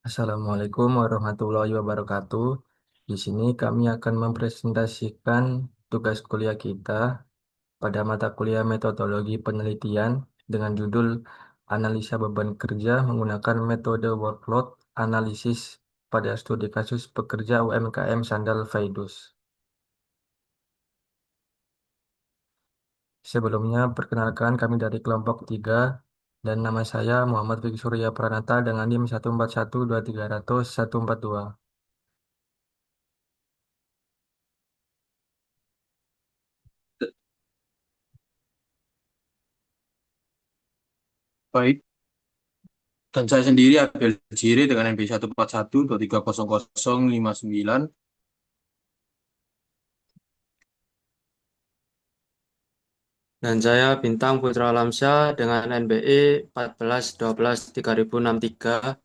Assalamualaikum warahmatullahi wabarakatuh. Di sini kami akan mempresentasikan tugas kuliah kita pada mata kuliah metodologi penelitian dengan judul Analisa Beban Kerja menggunakan metode workload analisis pada studi kasus pekerja UMKM Sandal Faidus. Sebelumnya, perkenalkan kami dari kelompok 3 dan nama saya Muhammad Fikri Surya Pranata dengan NIM 1412300 142. Baik, dan saya sendiri Abel Jire dengan NB 141 230059. Dan saya Bintang Putra Alamsyah dengan NBI 1412 3063.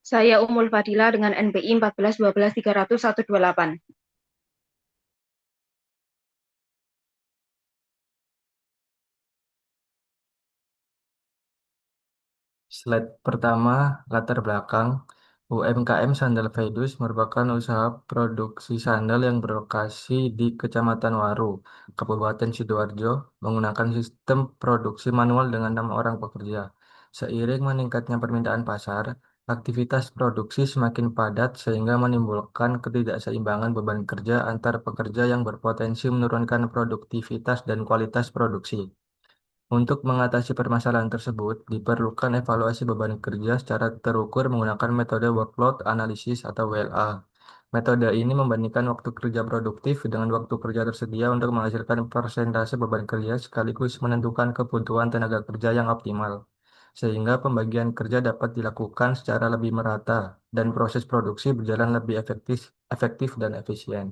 Saya Umul Fadila dengan NPI 14 12 300 128. Slide pertama, latar belakang. UMKM Sandal Faidus merupakan usaha produksi sandal yang berlokasi di Kecamatan Waru, Kabupaten Sidoarjo, menggunakan sistem produksi manual dengan 6 orang pekerja. Seiring meningkatnya permintaan pasar, aktivitas produksi semakin padat sehingga menimbulkan ketidakseimbangan beban kerja antar pekerja yang berpotensi menurunkan produktivitas dan kualitas produksi. Untuk mengatasi permasalahan tersebut, diperlukan evaluasi beban kerja secara terukur menggunakan metode workload analysis atau WLA. Metode ini membandingkan waktu kerja produktif dengan waktu kerja tersedia untuk menghasilkan persentase beban kerja sekaligus menentukan kebutuhan tenaga kerja yang optimal, sehingga pembagian kerja dapat dilakukan secara lebih merata dan proses produksi berjalan lebih efektif dan efisien.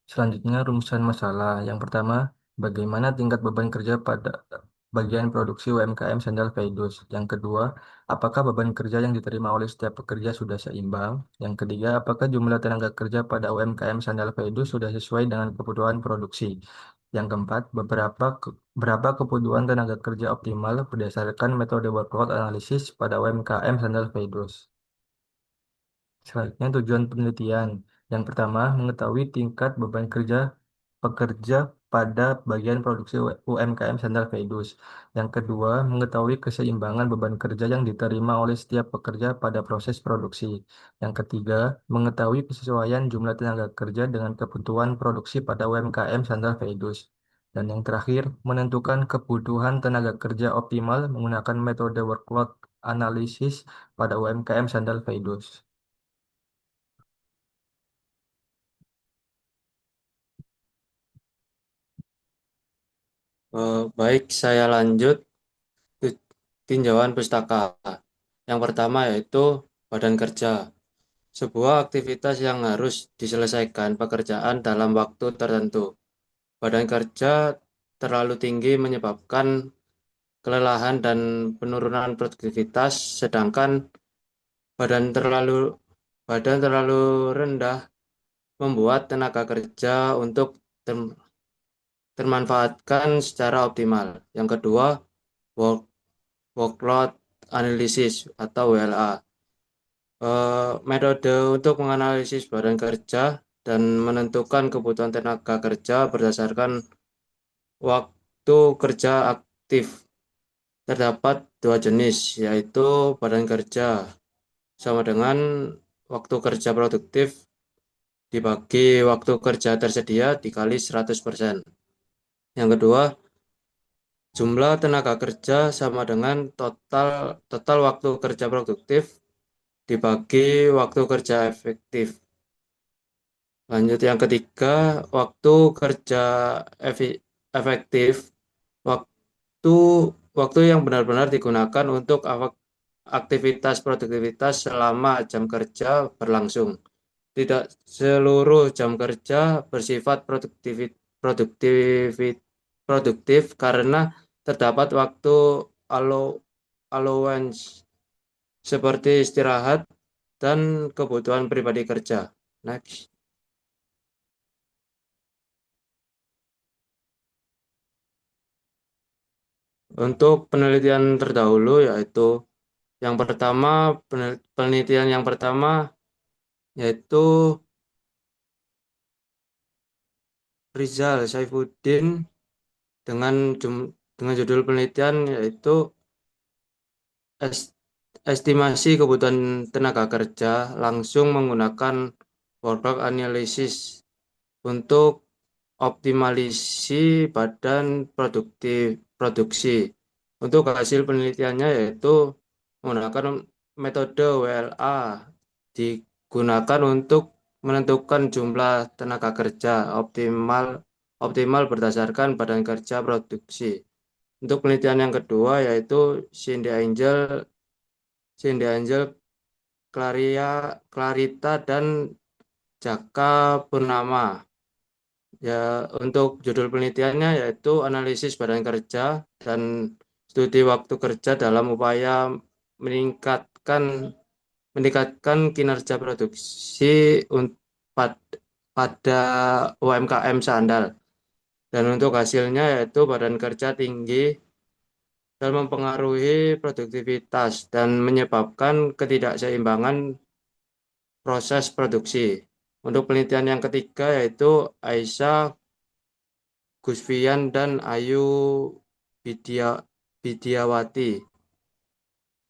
Selanjutnya, rumusan masalah. Yang pertama, bagaimana tingkat beban kerja pada bagian produksi UMKM Sandal Faidus. Yang kedua, apakah beban kerja yang diterima oleh setiap pekerja sudah seimbang? Yang ketiga, apakah jumlah tenaga kerja pada UMKM Sandal Faidus sudah sesuai dengan kebutuhan produksi? Yang keempat, berapa kebutuhan tenaga kerja optimal berdasarkan metode workload analysis pada UMKM Sandal Faidus? Selanjutnya tujuan penelitian. Yang pertama, mengetahui tingkat beban kerja pekerja pada bagian produksi UMKM Sandal Faidus. Yang kedua, mengetahui keseimbangan beban kerja yang diterima oleh setiap pekerja pada proses produksi. Yang ketiga, mengetahui kesesuaian jumlah tenaga kerja dengan kebutuhan produksi pada UMKM Sandal Faidus. Dan yang terakhir, menentukan kebutuhan tenaga kerja optimal menggunakan metode workload analisis pada UMKM Sandal Faidus. Baik, saya lanjut ke tinjauan pustaka. Yang pertama yaitu badan kerja. Sebuah aktivitas yang harus diselesaikan pekerjaan dalam waktu tertentu. Badan kerja terlalu tinggi menyebabkan kelelahan dan penurunan produktivitas, sedangkan badan terlalu badan terlalu rendah membuat tenaga kerja untuk ter- termanfaatkan secara optimal. Yang kedua, work, workload analysis atau WLA. Metode untuk menganalisis badan kerja dan menentukan kebutuhan tenaga kerja berdasarkan waktu kerja aktif. Terdapat dua jenis, yaitu badan kerja sama dengan waktu kerja produktif dibagi waktu kerja tersedia dikali 100%. Yang kedua, jumlah tenaga kerja sama dengan total total waktu kerja produktif dibagi waktu kerja efektif. Lanjut yang ketiga, waktu kerja efektif, waktu waktu yang benar-benar digunakan untuk aktivitas produktivitas selama jam kerja berlangsung. Tidak seluruh jam kerja bersifat produktif karena terdapat waktu allowance seperti istirahat dan kebutuhan pribadi kerja. Next. Untuk penelitian terdahulu yaitu yang pertama, penelitian yang pertama yaitu Rizal Saifuddin dengan dengan judul penelitian yaitu es- estimasi kebutuhan tenaga kerja langsung menggunakan workload analysis untuk optimalisasi badan produksi. Untuk hasil penelitiannya yaitu menggunakan metode WLA digunakan untuk menentukan jumlah tenaga kerja optimal berdasarkan badan kerja produksi. Untuk penelitian yang kedua yaitu Cindy Angel, Clarita dan Jaka Purnama. Ya, untuk judul penelitiannya yaitu analisis badan kerja dan studi waktu kerja dalam upaya meningkatkan meningkatkan kinerja produksi pada UMKM sandal. Dan untuk hasilnya yaitu badan kerja tinggi dan mempengaruhi produktivitas dan menyebabkan ketidakseimbangan proses produksi. Untuk penelitian yang ketiga yaitu Aisyah Gusfian dan Ayu Bidiawati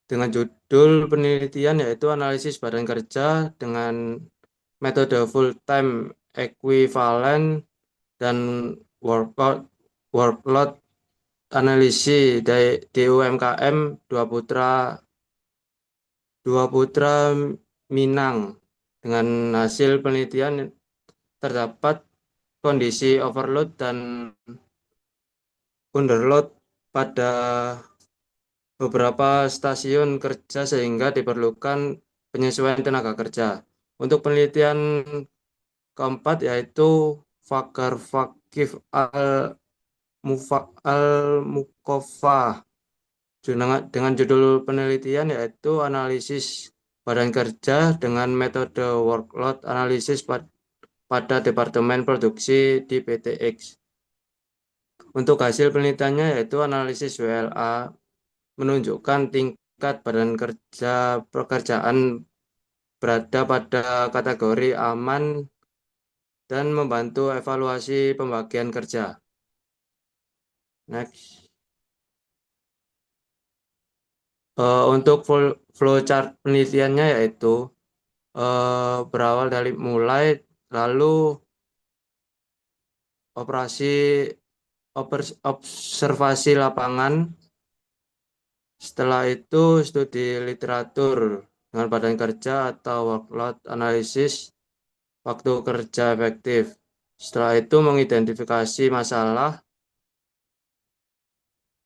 dengan judul penelitian yaitu analisis badan kerja dengan metode full time equivalent dan workload workload analisis di UMKM Dua Putra Minang. Dengan hasil penelitian terdapat kondisi overload dan underload pada beberapa stasiun kerja sehingga diperlukan penyesuaian tenaga kerja. Untuk penelitian keempat yaitu Fakar Fakif al-Mukofa dengan judul penelitian yaitu analisis badan kerja dengan metode workload analysis pada Departemen Produksi di PTX. Untuk hasil penelitiannya yaitu analisis WLA menunjukkan tingkat badan kerja pekerjaan berada pada kategori aman dan membantu evaluasi pembagian kerja. Next. Untuk flowchart penelitiannya yaitu berawal dari lalu observasi lapangan, setelah itu studi literatur dengan badan kerja atau workload analysis waktu kerja efektif. Setelah itu mengidentifikasi masalah,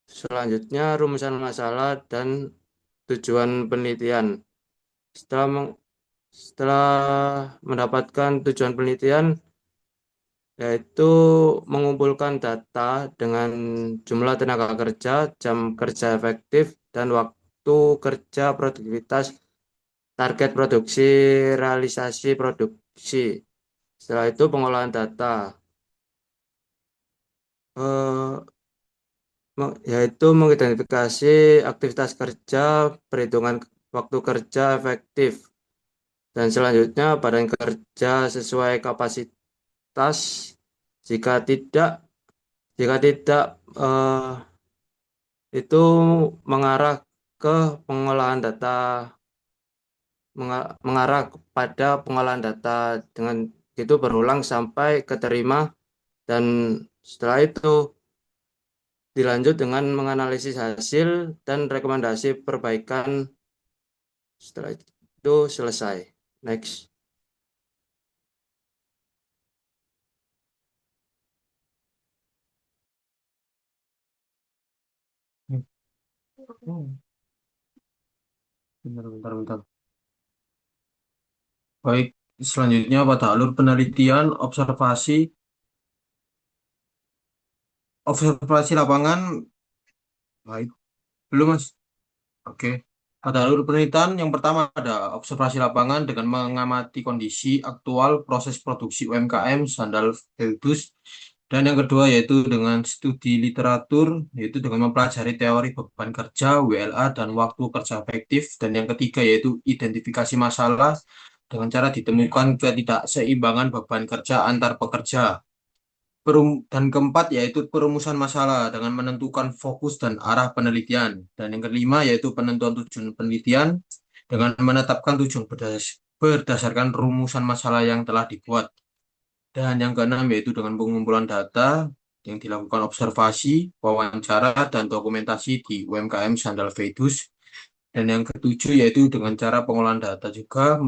selanjutnya rumusan masalah dan tujuan penelitian. Setelah mendapatkan tujuan penelitian, yaitu mengumpulkan data dengan jumlah tenaga kerja, jam kerja efektif, dan waktu kerja produktivitas, target produksi, realisasi produksi. Setelah itu pengolahan data, yaitu mengidentifikasi aktivitas kerja, perhitungan waktu kerja efektif, dan selanjutnya badan kerja sesuai kapasitas. Jika tidak, jika tidak itu mengarah ke pengolahan data, mengarah kepada pengolahan data dengan itu berulang sampai keterima dan setelah itu dilanjut dengan menganalisis hasil dan rekomendasi perbaikan. Setelah itu selesai. Next. Bentar. Baik, selanjutnya pada alur penelitian observasi lapangan. Baik, belum Mas. Oke. Pada alur penelitian yang pertama ada observasi lapangan dengan mengamati kondisi aktual proses produksi UMKM sandal Veldus Dan yang kedua yaitu dengan studi literatur, yaitu dengan mempelajari teori beban kerja, WLA, dan waktu kerja efektif. Dan yang ketiga yaitu identifikasi masalah dengan cara ditemukan ketidakseimbangan beban kerja antar pekerja. Dan keempat yaitu perumusan masalah dengan menentukan fokus dan arah penelitian. Dan yang kelima yaitu penentuan tujuan penelitian dengan menetapkan tujuan berdasarkan rumusan masalah yang telah dibuat. Dan yang keenam yaitu dengan pengumpulan data yang dilakukan observasi, wawancara, dan dokumentasi di UMKM Sandal Vedus. Dan yang ketujuh yaitu dengan cara pengolahan data juga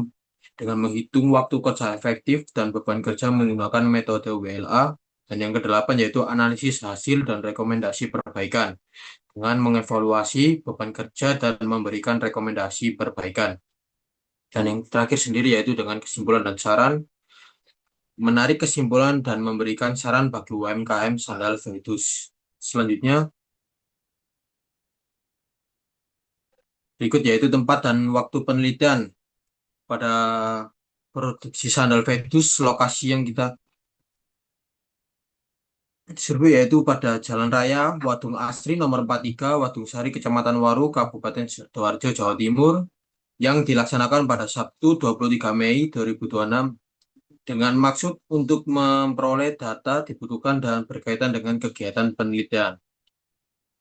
dengan menghitung waktu kerja efektif dan beban kerja menggunakan metode WLA. Dan yang kedelapan yaitu analisis hasil dan rekomendasi perbaikan dengan mengevaluasi beban kerja dan memberikan rekomendasi perbaikan. Dan yang terakhir sendiri yaitu dengan kesimpulan dan saran, menarik kesimpulan dan memberikan saran bagi UMKM Sandal Vedus. Selanjutnya, berikut yaitu tempat dan waktu penelitian pada produksi Sandal Vedus. Lokasi yang kita survei yaitu pada Jalan Raya Wadung Asri nomor 43, Wadung Sari, Kecamatan Waru, Kabupaten Sidoarjo, Jawa Timur, yang dilaksanakan pada Sabtu 23 Mei 2026 dengan maksud untuk memperoleh data dibutuhkan dan berkaitan dengan kegiatan penelitian.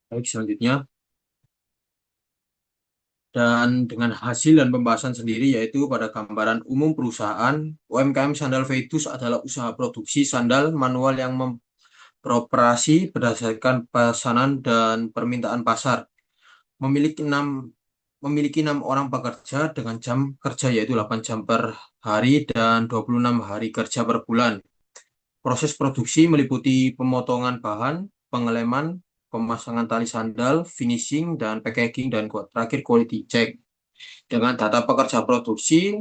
Baik, selanjutnya. Dan dengan hasil dan pembahasan sendiri yaitu pada gambaran umum perusahaan, UMKM Sandal Vedus adalah usaha produksi sandal manual yang beroperasi berdasarkan pesanan dan permintaan pasar. Memiliki 6 orang pekerja dengan jam kerja yaitu 8 jam per hari dan 26 hari kerja per bulan. Proses produksi meliputi pemotongan bahan, pengeleman, pemasangan tali sandal, finishing, dan packaging, dan terakhir quality check. Dengan data pekerja produksi,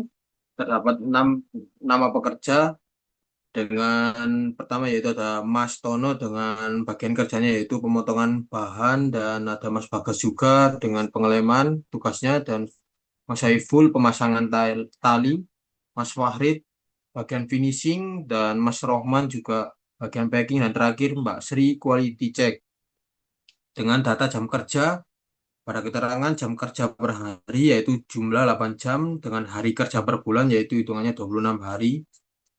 terdapat 6 nama pekerja dengan pertama yaitu ada Mas Tono dengan bagian kerjanya yaitu pemotongan bahan, dan ada Mas Bagas juga dengan pengeleman tugasnya, dan Mas Saiful pemasangan tali, Mas Wahrid bagian finishing, dan Mas Rohman juga bagian packing, dan terakhir Mbak Sri quality check. Dengan data jam kerja, pada keterangan jam kerja per hari yaitu jumlah 8 jam dengan hari kerja per bulan yaitu hitungannya 26 hari,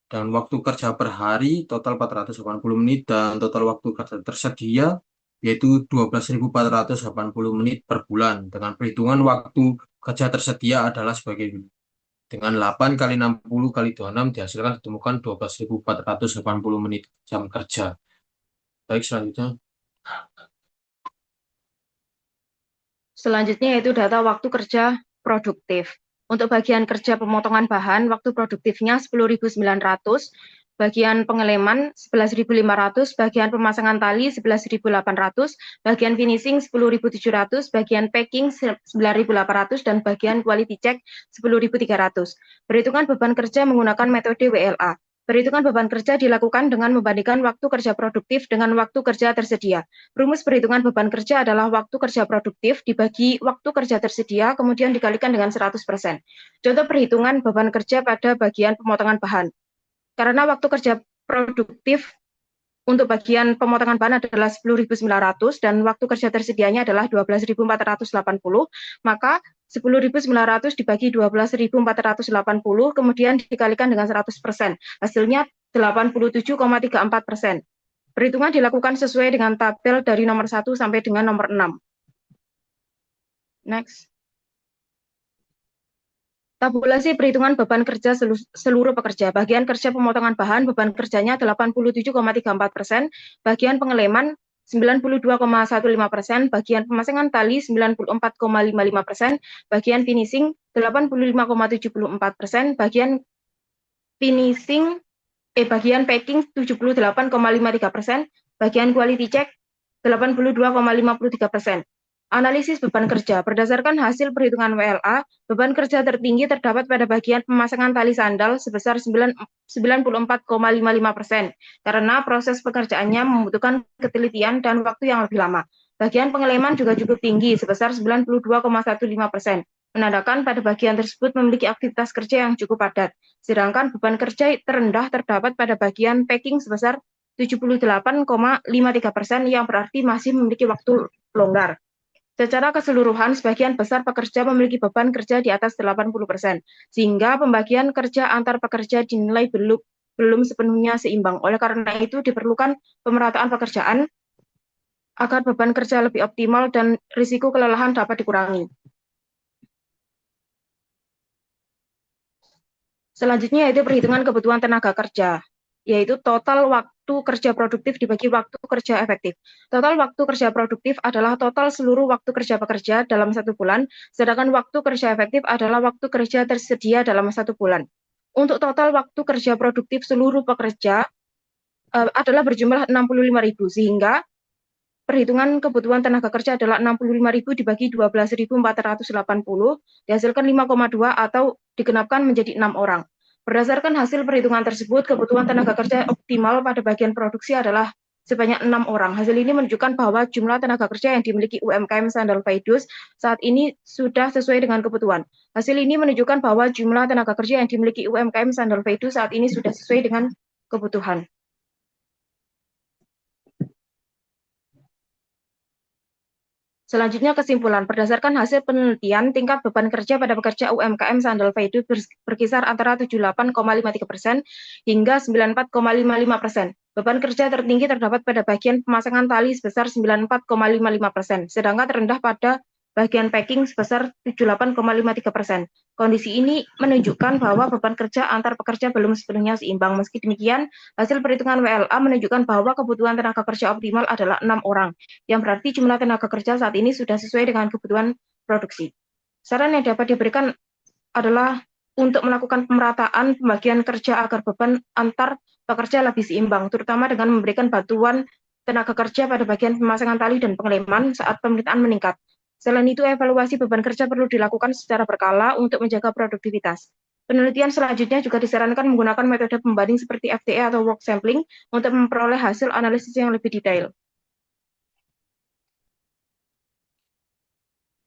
dan waktu kerja per hari total 480 menit, dan total waktu kerja tersedia yaitu 12.480 menit per bulan, dengan perhitungan waktu kerja tersedia adalah sebagai ini. Dengan 8 kali 60 kali 26 dihasilkan ditemukan 12.480 menit jam kerja. Baik, selanjutnya. Selanjutnya yaitu data waktu kerja produktif. Untuk bagian kerja pemotongan bahan, waktu produktifnya 10.900, bagian pengeleman 11.500, bagian pemasangan tali 11.800, bagian finishing 10.700, bagian packing 9.800, dan bagian quality check 10.300. Perhitungan beban kerja menggunakan metode WLA. Perhitungan beban kerja dilakukan dengan membandingkan waktu kerja produktif dengan waktu kerja tersedia. Rumus perhitungan beban kerja adalah waktu kerja produktif dibagi waktu kerja tersedia, kemudian dikalikan dengan 100%. Contoh perhitungan beban kerja pada bagian pemotongan bahan. Karena waktu kerja produktif untuk bagian pemotongan bahan adalah 10.900 dan waktu kerja tersedianya adalah 12.480, maka 10.900 dibagi 12.480 kemudian dikalikan dengan 100%. Hasilnya 87,34%. Perhitungan dilakukan sesuai dengan tabel dari nomor 1 sampai dengan nomor 6. Next. Tabulasi perhitungan beban kerja seluruh pekerja. Bagian kerja pemotongan bahan, beban kerjanya 87,34%, bagian pengeleman 92,15%, bagian pemasangan tali 94,55%, bagian finishing 85,74%, bagian packing 78,53%, bagian quality check 82,53%. Analisis beban kerja. Berdasarkan hasil perhitungan WLA, beban kerja tertinggi terdapat pada bagian pemasangan tali sandal sebesar 94,55%, karena proses pekerjaannya membutuhkan ketelitian dan waktu yang lebih lama. Bagian pengeleman juga cukup tinggi, sebesar 92,15%, menandakan pada bagian tersebut memiliki aktivitas kerja yang cukup padat. Sedangkan beban kerja terendah terdapat pada bagian packing sebesar 78,53% yang berarti masih memiliki waktu longgar. Secara keseluruhan, sebagian besar pekerja memiliki beban kerja di atas 80%, sehingga pembagian kerja antar pekerja dinilai belum sepenuhnya seimbang. Oleh karena itu, diperlukan pemerataan pekerjaan agar beban kerja lebih optimal dan risiko kelelahan dapat dikurangi. Selanjutnya yaitu perhitungan kebutuhan tenaga kerja, yaitu total waktu kerja produktif dibagi waktu kerja efektif. Total waktu kerja produktif adalah total seluruh waktu kerja pekerja dalam 1 bulan, sedangkan waktu kerja efektif adalah waktu kerja tersedia dalam 1 bulan. Untuk total waktu kerja produktif seluruh pekerja adalah berjumlah 65.000, sehingga perhitungan kebutuhan tenaga kerja adalah 65.000 dibagi 12.480, dihasilkan 5,2 atau digenapkan menjadi 6 orang. Berdasarkan hasil perhitungan tersebut, kebutuhan tenaga kerja optimal pada bagian produksi adalah sebanyak 6 orang. Hasil ini menunjukkan bahwa jumlah tenaga kerja yang dimiliki UMKM Sandal Faidus saat ini sudah sesuai dengan kebutuhan. Hasil ini menunjukkan bahwa jumlah tenaga kerja yang dimiliki UMKM Sandal Faidus saat ini sudah sesuai dengan kebutuhan. Selanjutnya kesimpulan, berdasarkan hasil penelitian, tingkat beban kerja pada pekerja UMKM Sandal Faidus berkisar antara 78,53% hingga 94,55%. Beban kerja tertinggi terdapat pada bagian pemasangan tali sebesar 94,55%, sedangkan terendah pada bagian packing sebesar 78,53%. Kondisi ini menunjukkan bahwa beban kerja antar pekerja belum sepenuhnya seimbang. Meski demikian, hasil perhitungan WLA menunjukkan bahwa kebutuhan tenaga kerja optimal adalah 6 orang, yang berarti jumlah tenaga kerja saat ini sudah sesuai dengan kebutuhan produksi. Saran yang dapat diberikan adalah untuk melakukan pemerataan pembagian kerja agar beban antar pekerja lebih seimbang, terutama dengan memberikan bantuan tenaga kerja pada bagian pemasangan tali dan pengeleman saat permintaan meningkat. Selain itu, evaluasi beban kerja perlu dilakukan secara berkala untuk menjaga produktivitas. Penelitian selanjutnya juga disarankan menggunakan metode pembanding seperti FTE atau work sampling untuk memperoleh hasil analisis yang lebih detail.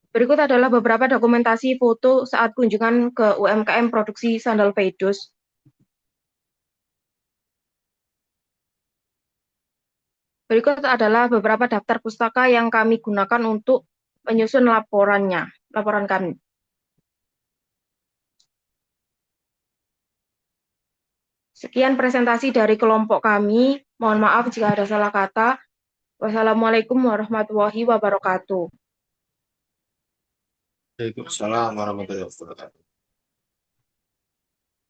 Berikut adalah beberapa dokumentasi foto saat kunjungan ke UMKM produksi Sandal Faidus. Berikut adalah beberapa daftar pustaka yang kami gunakan untuk menyusun laporan kami. Sekian presentasi dari kelompok kami. Mohon maaf jika ada salah kata. Wassalamualaikum warahmatullahi wabarakatuh. Waalaikumsalam warahmatullahi wabarakatuh.